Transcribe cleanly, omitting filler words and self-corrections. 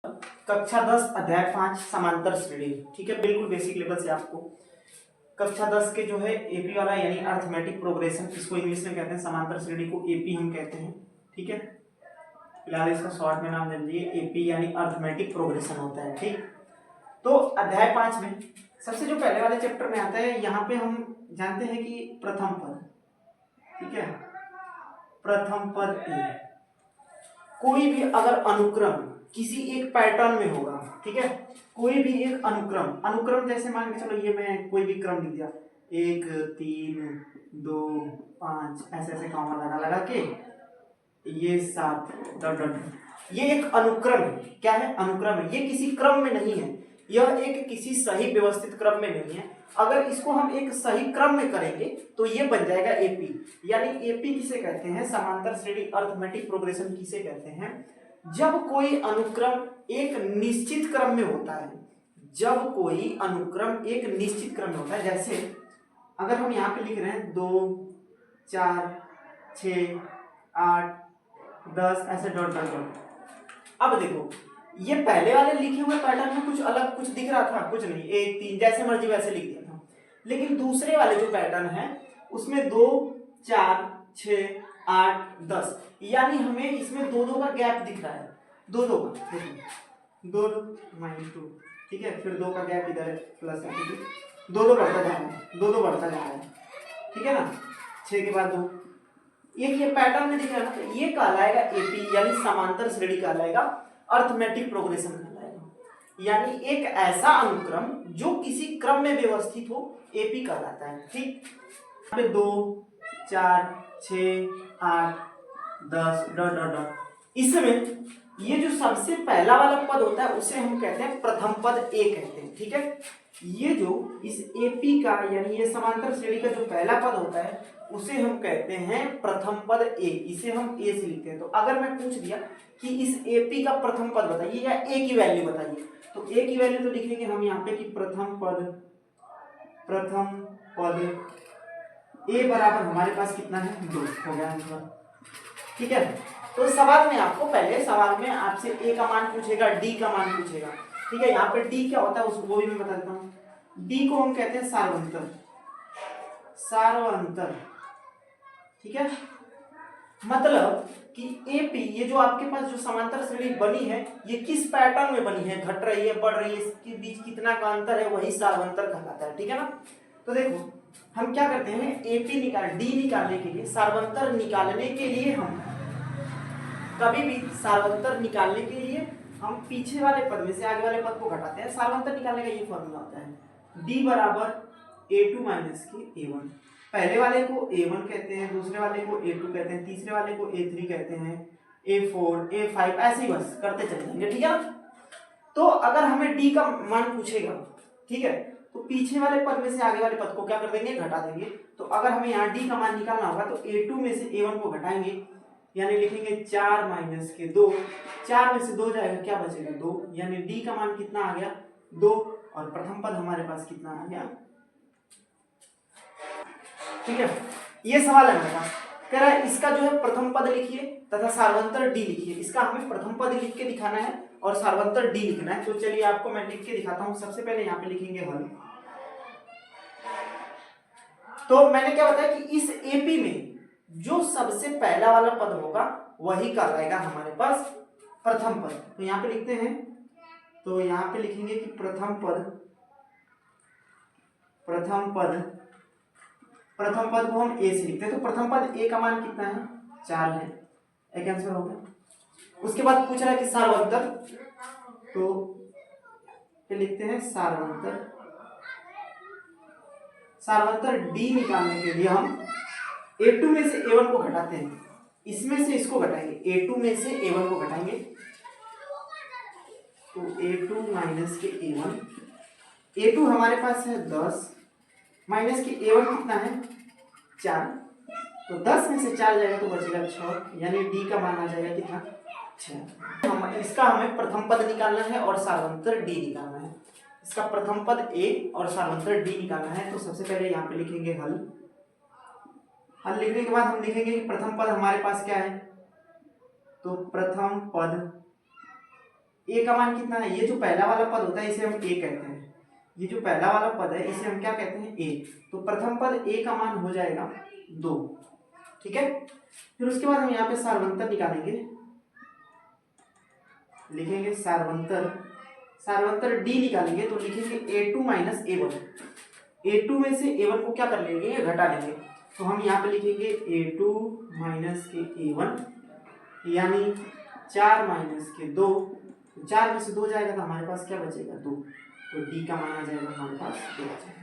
कक्षा 10 अध्याय 5 समांतर श्रेणी। ठीक है, बिल्कुल बेसिक लेवल से आपको कक्षा 10 के जो है एपी वाला यानी अर्थमेटिक प्रोग्रेशन, इसको इंग्लिश में कहते हैं, समांतर श्रेणी को एपी हम कहते हैं। ठीक है, फिलहाल इसका शॉर्ट में नाम दीजिए एपी यानी अर्थमेटिक प्रोग्रेशन होता है। ठीक, तो अध्याय 5 में सबसे जो पहले वाले चैप्टर में आता है, यहाँ पे हम जानते हैं कि प्रथम पद, ठीक है, प्रथम पद ए, कोई भी अगर अनुक्रम किसी एक पैटर्न में होगा, ठीक है, कोई भी एक अनुक्रम जैसे मान के चलो ये मैं कोई भी क्रम लिख दिया 1 3 2 5 ऐसे ऐसे कॉमा लगा के ये 7 डॉट डॉट, ये एक अनुक्रम है। क्या है? अनुक्रम है। ये किसी क्रम में नहीं है, यह एक किसी सही व्यवस्थित क्रम में नहीं है। अगर इसको हम एक सही क्रम में करेंगे तो ये बन जाएगा एपी। यानी एपी किसे कहते हैं? समांतर श्रेणी अर्थमेटिक प्रोग्रेशन किसे कहते हैं? जब कोई अनुक्रम एक निश्चित क्रम में होता है, जब कोई अनुक्रम एक निश्चित क्रम में होता है, जैसे अगर हम यहाँ पे लिख रहे हैं 2 4 6 8 10 ऐसे डॉट डॉट डॉट। अब देखो ये पहले वाले लिखे हुए पैटर्न में कुछ अलग कुछ दिख रहा था, कुछ नहीं, 1 3 जैसे मर्जी वैसे लिख दिया था। लेकिन दूसरे वाले जो पैटर्न है उसमें 2 4 6 8 10, यानी हमें इसमें दो का गैप दिख रहा है, दो का, देखो 2 -2, ठीक है, फिर 2 का गैप इधर है प्लस है, ठीक है, 2 बढ़ता जा रहा है, 2 बढ़ता जा रहा है, ठीक है ना, 6 के बाद 2, ये पैटर्न में दिख रहा है ना, तो ये कहलाएगा एपी यानी समांतर श्रेणी कहलाएगा, अर्थमेटिक प्रोग्रेशन कहलाएगा। यानी एक ऐसा अनुक्रम जो किसी क्रम में व्यवस्थित हो, एपी कहलाता है। ठीक, यहाँ पे 2 4 6 8 10 डॉट डॉट डॉट। इसमें ये जो सबसे पहला वाला पद होता है उसे हम कहते हैं प्रथम पद ए कहते हैं। ठीक है, ये जो इस एपी का यानी ये समांतर श्रेणी का जो पहला पद होता है उसे हम कहते हैं प्रथम पद ए, इसे हम ए से लिखते हैं। तो अगर मैं पूछ दिया कि इस एपी का प्रथम पद बताइए या ए की वैल्यू बताइए, तो ए की वैल्यू तो लिखेंगे हम यहाँ पे कि प्रथम पद ए बराबर हमारे पास कितना है? 2 हो गया आंसर। ठीक है, तो सवाल में आपको पहले सवाल में आपसे ए का मान पूछेगा, डी का मान पूछेगा। ठीक है, यहाँ पे डी क्या होता है उसको वो भी मैं बता देता हूँ। डी को हम कहते हैं सार्वंतर। ठीक है, मतलब कि एपी ये जो आपके पास जो समांतर श्रेणी बनी है ये किस पैटर्न में बनी है, घट रही है बढ़ रही है, इसके बीच कितना का अंतर है, वही सार्वंतर कहलाता है। ठीक है ना, तो देखो हम क्या करते हैं, एपी डी निकालने के लिए, सार्वंतर निकालने के लिए हम कभी भी सार्वंतर निकालने के लिए हम पीछे वाले पद में से आगे वाले पद को घटाते हैं। सार्वंतर निकालने का ये फॉर्मूला होता है, डी बराबर a2 माइनस के a1। पहले वाले को a1 कहते हैं, दूसरे वाले को a2 कहते हैं, तीसरे वाले को a3 कहते हैं, a4 a5 ऐसे ही बस करते चले जाएंगे। ठीक है ना, तो अगर हमें डी का मान पूछेगा, ठीक है, तो पीछे वाले पद में से आगे वाले पद को क्या कर देंगे? घटा देंगे। तो अगर हमें यहाँ डी का मान निकालना होगा तो a2 में से a1 को घटाएंगे, यानी लिखेंगे 4 माइनस के 2, 4 में से 2 जाएगा, क्या बचेगा? 2, यानी डी का मान कितना आ गया? 2, और प्रथम पद हमारे पास कितना आ गया? ठीक है, ये सवाल है मेरे पास, कह रहा है इसका जो है प्रथम पद लिखिए तथा सार्वंतर डी लिखिए। इसका हमें प्रथम पद लिख के दिखाना है और सार्वंतर डी लिखना है। तो चलिए आपको मैं लिख के दिखाता हूं। सबसे पहले यहाँ पे लिखेंगे हल। तो मैंने क्या बताया कि इस एपी में जो सबसे पहला वाला पद होगा वही कहलाएगा हमारे पास प्रथम पद। तो यहाँ पे लिखते हैं, तो यहाँ पे लिखेंगे कि प्रथम पद को हम ए से लिखते हैं। तो प्रथम पद ए का मान कितना है? 4 है, एक आंसर हो गया। उसके बाद पूछ रहा है कि सार्वंतर, तो लिखते हैं सार्वंतर डी निकालने के लिए हम a2 में से a1 को घटाते हैं, इसमें से इसको घटाएंगे, a2 में से a1 को घटाएंगे, तो a2 माइनस के a1, a2 हमारे पास है 10 माइनस के a1 कितना है? 4, तो 10 में से 4 जाएगा तो बचेगा 6, यानी डी का मान आ जाएगा कितना? 6। इसका हमें प्रथम पद निकालना है और सार्वंतर डी निकालना है। इसका प्रथम पद ए और सार्वंतर डी निकालना है। तो सबसे पहले यहाँ पे लिखेंगे हल लिखने के बाद हम लिखेंगे कि प्रथम पद हमारे पास क्या है, तो प्रथम पद ए का मान कितना है, ये जो पहला वाला पद होता है इसे हम ए कहते हैं, ये जो पहला वाला पद है इसे हम क्या कहते हैं ए। तो प्रथम पद ए का मान हो जाएगा 2, ठीक है। फिर उसके बाद हम यहाँ पे सारवंतर निकालेंगे, लिखेंगे सारवंतर डी निकालेंगे तो लिखेंगे a2 माइनस a1। a2 में से a1 को क्या कर लेंगे, घटा लेंगे। तो हम यहाँ पे लिखेंगे a2 माइनस के a1 यानी 4 माइनस के 2, 4 में से 2 जाएगा तो हमारे पास क्या बचेगा 2, तो डी का मान आ जाएगा हमारे पास 2 बचेगा।